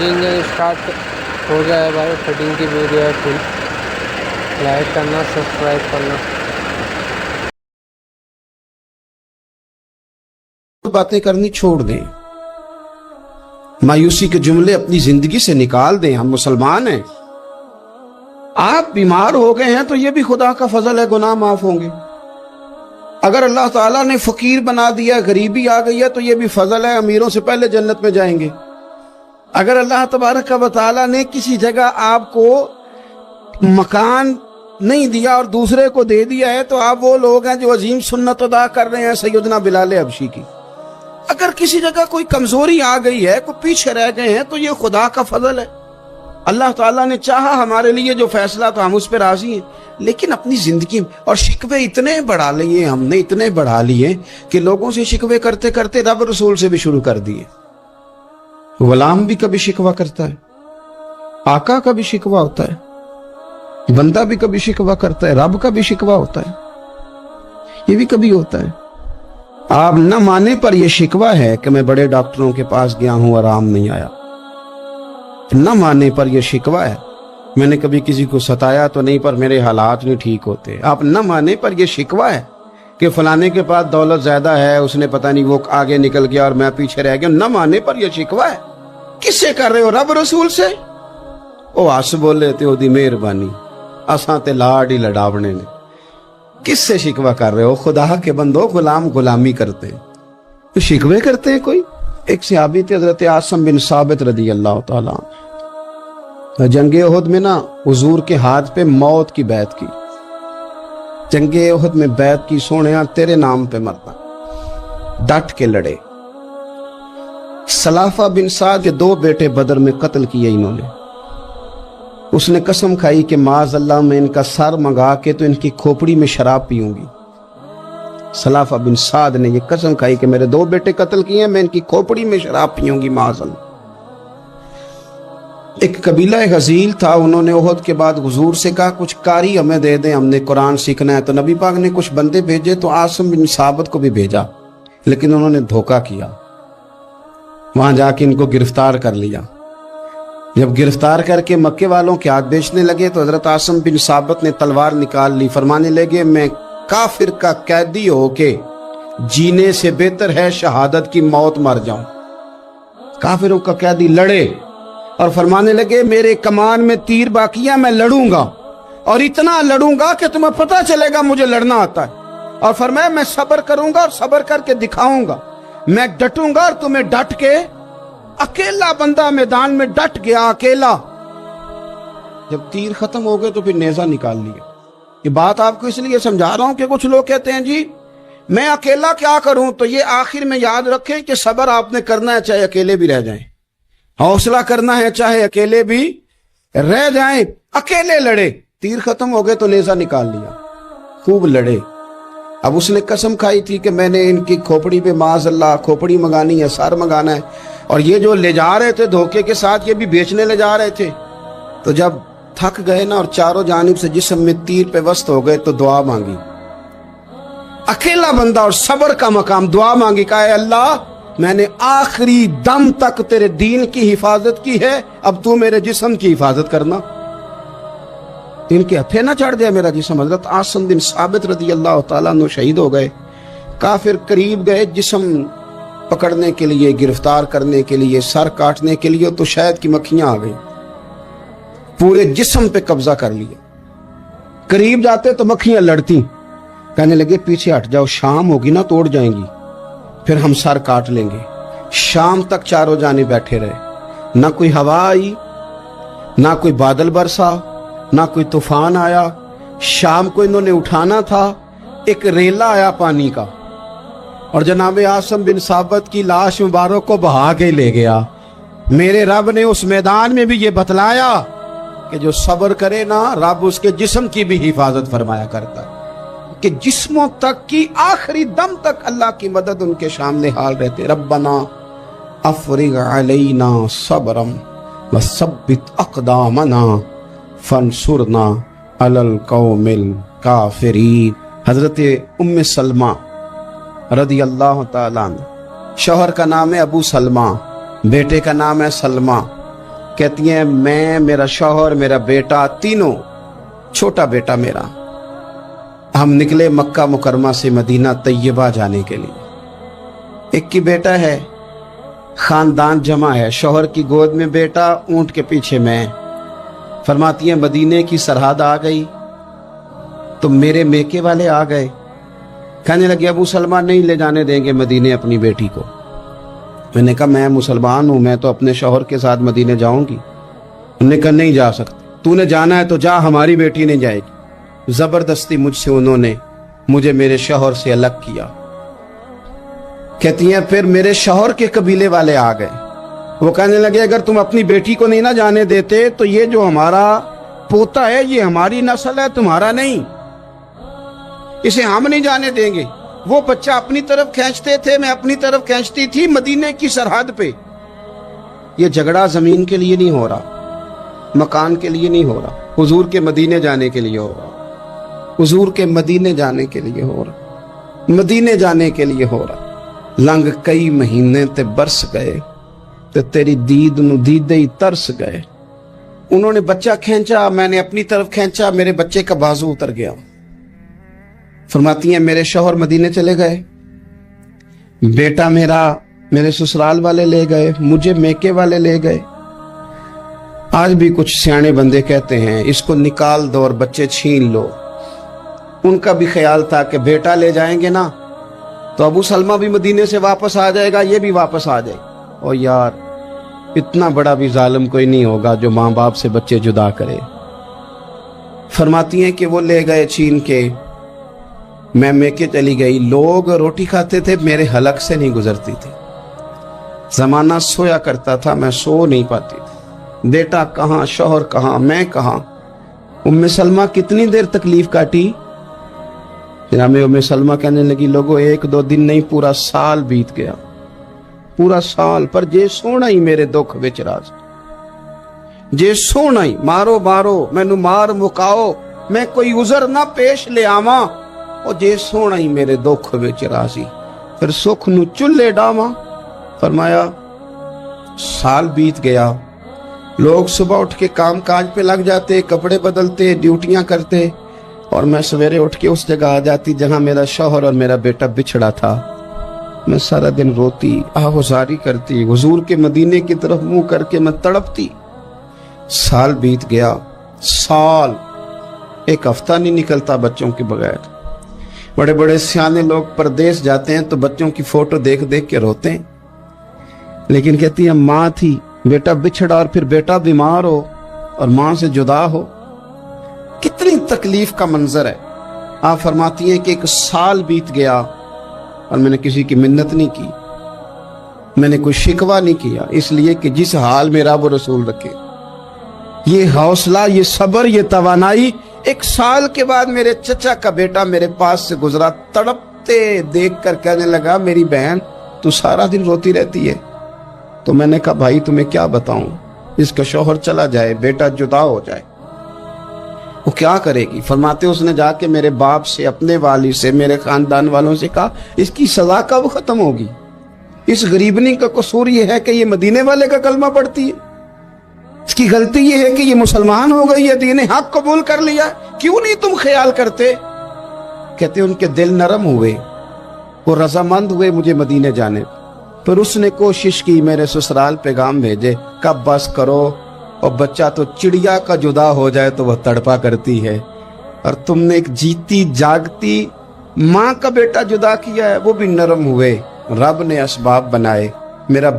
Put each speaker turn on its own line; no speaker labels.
Engine start हो गया है भाई, फिटिंग की वीडियो है फुल। लाइक करना, सब्सक्राइब करना।
बातें करनी छोड़ दें, मायूसी के जुमले अपनी जिंदगी से निकाल दें। हम मुसलमान हैं। आप बीमार हो गए हैं तो ये भी खुदा का फजल है, गुनाह माफ होंगे। अगर अल्लाह ताला ने फकीर बना दिया, गरीबी आ गई है, तो ये भी फजल है, अमीरों से पहले जन्नत में जाएंगे। अगर अल्लाह तबारक व तआला ने किसी जगह आपको मकान नहीं दिया और दूसरे को दे दिया है, तो आप वो लोग हैं जो अजीम सुन्नत अदा कर रहे हैं सैयदना बिलाल हबशी की। अगर किसी जगह कोई कमजोरी आ गई है, कोई पीछे रह गए हैं, तो ये खुदा का फजल है। अल्लाह ताला ने चाहा हमारे लिए जो फैसला, तो हम उस पर राजी हैं। लेकिन अपनी जिंदगी और शिकवे इतने बढ़ा लिए, हमने इतने बढ़ा लिए कि लोगों से शिकवे करते करते रब रसूल से भी शुरू कर दिए। गुलाम भी कभी शिकवा करता है, आका का भी शिकवा होता है, बंदा भी कभी शिकवा करता है, रब का भी शिकवा होता है, ये भी कभी होता है। आप न माने पर यह शिकवा है कि मैं बड़े डॉक्टरों के पास गया हूं, आराम नहीं आया। न माने पर यह शिकवा है मैंने कभी किसी को सताया तो नहीं, पर मेरे हालात नहीं ठीक होते। आप न माने पर यह शिकवा है कि फलाने के पास दौलत ज्यादा है, उसने पता नहीं वो आगे निकल गया और मैं पीछे रह गया। न माने पर यह शिकवा है। किससे कर रहे हो? रब रसूल से। ओ हस बोले ते ओदी मेहरबानी, असां ते लाड ही लड़ावने ने। किससे शिकवा कर रहे हो? खुदा के बंदो, गुलाम गुलामी करते हैं तो शिकवे करते हैं कोई। एक सहाबी थे हजरत आसिम बिन साबित रदी अल्लाह ताला, जंगे उहद में ना हुजूर के हाथ पे मौत की बैत की। जंगे उहद में बैत की, सोनिया तेरे नाम पे मरना, डट के लड़े। सलाफा बिन साद के 2 बेटे बदर में कत्ल किए इन्होंने। उसने कसम खाई कि माज अल्लाह मैं इनका सर मंगा के तो इनकी खोपड़ी में शराब पीऊंगी। सलाफा बिन साद ने यह कसम खाई कि मेरे 2 बेटे कत्ल किए, मैं इनकी खोपड़ी में शराब पीऊंगी माज अल्लाह। एक कबीला गजील था, उन्होंने ओहद के बाद हुजूर से कहा कुछ कारी हमें दे दें, हमने कुरान सीखना है। तो नबी पाक ने कुछ बंदे भेजे, तो आसिम बिन साबित को भी भेजा, लेकिन उन्होंने धोखा किया। वहां जाके इनको गिरफ्तार कर लिया। जब गिरफ्तार करके मक्के वालों के हाथ बेचने लगे, तो हजरत आसिम बिन साबित ने तलवार निकाल ली। फरमाने लगे मैं काफिर का कैदी होके जीने से बेहतर है शहादत की मौत मर जाऊं। काफिरों का कैदी लड़े और फरमाने लगे मेरे कमान में तीर बाकी है, मैं लड़ूंगा और इतना लड़ूंगा कि तुम्हें पता चलेगा मुझे लड़ना आता है। और फरमाया मैं सब्र करूंगा और सब्र करके दिखाऊंगा, मैं डटूंगा और तुम्हें डट के। अकेला बंदा मैदान में डट गया, अकेला। जब तीर खत्म हो गए तो फिर नेजा निकाल लिया। ये बात आपको इसलिए समझा रहा हूं कि कुछ लोग कहते हैं जी मैं अकेला क्या करूं, तो ये आखिर में याद रखें कि सब्र आपने करना है चाहे अकेले भी रह जाएं, हौसला करना है चाहे अकेले भी रह जाएं। अकेले लड़े, तीर खत्म हो गए तो नेजा निकाल लिया, खूब लड़े। अब उसने कसम खाई थी कि मैंने इनकी खोपड़ी पे माज अल्लाह खोपड़ी मंगानी है, सर मंगाना है। और ये जो ले जा रहे थे धोखे के साथ, ये भी बेचने ले जा रहे थे। तो जब थक गए ना और चारों जानिब से जिस्म में तीर पे वस्त हो गए, तो दुआ मांगी। अकेला बंदा और सब्र का मकाम, दुआ मांगी, कहा अल्लाह मैंने आखिरी दम तक तेरे दीन की हिफाजत की है, अब तू मेरे जिस्म की हिफाजत करना। इनके हथे ना चढ़ गया मेरा जिस्म। हजरत आसिम बिन साबित रदी अल्लाह ताला अन्हु शहीद हो गए। काफिर करीब गए जिस्म पकड़ने के लिए, गिरफ्तार करने के लिए, सर काटने के लिए, तो शहद की मक्खियां आ गई, पूरे जिस्म पे कब्जा कर लिया। करीब जाते तो मक्खियां लड़ती, कहने लगे पीछे हट जाओ, शाम होगी ना तोड़ जाएंगी, फिर हम सर काट लेंगे। शाम तक चारों जाने बैठे रहे, ना कोई हवा आई, ना कोई बादल बरसा, ना कोई तूफान आया। शाम को इन्होंने उठाना था, एक रेला आया पानी का और जनाब आसिम बिन साबित की लाश मुबारक को बहा के ले गया। मेरे रब ने उस मैदान में भी ये बतलाया कि जो सब्र करे ना, रब उसके जिस्म की भी हिफाजत फरमाया करता है, कि जिस्मों तक की आखिरी दम तक अल्लाह की मदद उनके सामने हाल रहते। रब्बना अफरिग अलैना सब्रम वसब्बित अक़दामना फंसुरना अलल कौमिल काफिरीन। हजरत उम्मे सलमा रदी अल्लाह ताला अन्हा, शौहर का नाम है अबू सलमा, बेटे का नाम है सलमा। कहती हैं मैं, मेरा शौहर, मेरा बेटा, तीनों, छोटा बेटा मेरा, हम निकले मक्का मुकरमा से मदीना तैयबा जाने के लिए। एक की बेटा है, खानदान जमा है, शौहर की गोद में बेटा, ऊंट के पीछे मैं। फरमाती हैं मदीने की सरहद आ गई तो मेरे मेके वाले आ गए, कहने लगे अबू सलमा नहीं ले जाने देंगे मदीने अपनी बेटी को। मैंने कहा मैं मुसलमान हूं, मैं तो अपने शौहर के साथ मदीने जाऊंगी। उन्होंने कहा नहीं जा सकते, तूने जाना है तो जा, हमारी बेटी नहीं जाएगी। जबरदस्ती मुझसे उन्होंने मुझे मेरे शौहर से अलग किया। कहती हैं फिर मेरे शौहर के कबीले वाले आ गए, वो कहने लगे अगर तुम अपनी बेटी को नहीं ना जाने देते तो ये जो हमारा पोता है ये हमारी नस्ल है, तुम्हारा नहीं, इसे हम नहीं जाने देंगे। वो बच्चा अपनी तरफ खींचते थे, मैं अपनी तरफ खींचती थी, मदीने की सरहद पे। ये झगड़ा जमीन के लिए नहीं हो रहा, मकान के लिए नहीं हो रहा, हुजूर के मदीने जाने के लिए हो रहा, हुजूर के मदीने जाने के लिए हो रहा, मदीने जाने के लिए हो रहा। लंघ कई महीने ते बरस गए ते तेरी दीद नू दीदे ही तरस गए। उन्होंने बच्चा खींचा, मैंने अपनी तरफ खींचा, मेरे बच्चे का बाजू उतर गया। फरमाती हैं मेरे शौहर मदीने चले गए, बेटा मेरा मेरे ससुराल वाले ले गए, मुझे मेके वाले ले गए। आज भी कुछ सियाने बंदे कहते हैं इसको निकाल दो और बच्चे छीन लो। उनका भी ख्याल था कि बेटा ले जाएंगे ना तो अबू सलमा भी मदीने से वापस आ जाएगा, ये भी वापस आ जाए। और यार इतना बड़ा भी जालिम कोई नहीं होगा जो माँ बाप से बच्चे जुदा करे। फरमाती हैं कि वो ले गए छीन के, मैं मेके चली गई। लोग रोटी खाते थे, मेरे हलक से नहीं गुजरती थी। जमाना सोया करता था, मैं सो नहीं पाती थी। बेटा कहाँ, शौहर कहाँ, मैं कहाँ। उम्मे सलमा कितनी देर तकलीफ काटी। जनाब उम्मे सलमा कहने लगी लोगों 1-2 दिन नहीं पूरा साल बीत गया, पूरा साल। पर जे सोना ही मेरे दुख विच राज, जे सोना ही मारो मारो मैनू मार मुकाओ, मैं कोई उजर ना पेश ले आवा, और जे सोना ही मेरे दुख विच राजी, फिर सुख नू चुल्ले डावा। फरमाया साल बीत गया, लोग सुबह उठ के काम काज पे लग जाते, कपड़े बदलते, ड्यूटियां करते, और मैं सवेरे उठ के उस जगह आ जाती जहां मेरा शौहर और मेरा बेटा बिछड़ा था। मैं सारा दिन रोती, आहुजारी करती, हुजूर के मदीने की तरफ मुंह करके मैं तड़पती। साल बीत गया, साल, एक हफ्ता नहीं निकलता बच्चों के बगैर। बड़े बड़े सियाने लोग परदेश जाते हैं तो बच्चों की फोटो देख देख के रोते हैं, लेकिन कहती है माँ थी, बेटा बिछड़ा और फिर बेटा बीमार हो और माँ से जुदा हो, कितनी तकलीफ का मंजर है। आप फरमाती हैं कि 1 साल बीत गया और मैंने किसी की मिन्नत नहीं की, मैंने कोई शिकवा नहीं किया, इसलिए कि जिस हाल में रब रसूल रखे। ये हौसला, ये सब्र, ये तवानाई। 1 साल के बाद मेरे चचा का बेटा मेरे पास से गुजरा, तड़पते देखकर कहने लगा मेरी बहन तू सारा दिन रोती रहती है। तो मैंने कहा भाई तुम्हें क्या बताऊं, इसका शौहर चला जाए, बेटा जुदा हो जाए, वो क्या करेगी। फरमाते उसने जाके मेरे बाप से, अपने वाली से, मेरे खानदान वालों से कहा इसकी सजा कब खत्म होगी। इस गरीबनी का कसूर ये है कि ये मदीने वाले का कलमा पढ़ती है, इसकी गलती ये है कि ये मुसलमान हो गई है, दीन हक कबूल कर लिया, क्यों नहीं तुम ख्याल करते। कहते उनके दिल नरम हुए, वो रजामंद हुए मुझे मदीने जाने। फिर उसने कोशिश की मेरे ससुराल पैगाम भेजे, कब बस करो, और बच्चा तो चिड़िया का जुदा हो जाए तो वह तड़पा करती है, और तुमने एक जीती जागती माँ का बेटा जुदा किया है। वो भी नरम हुए, रब ने असबाब बनाए, मेरा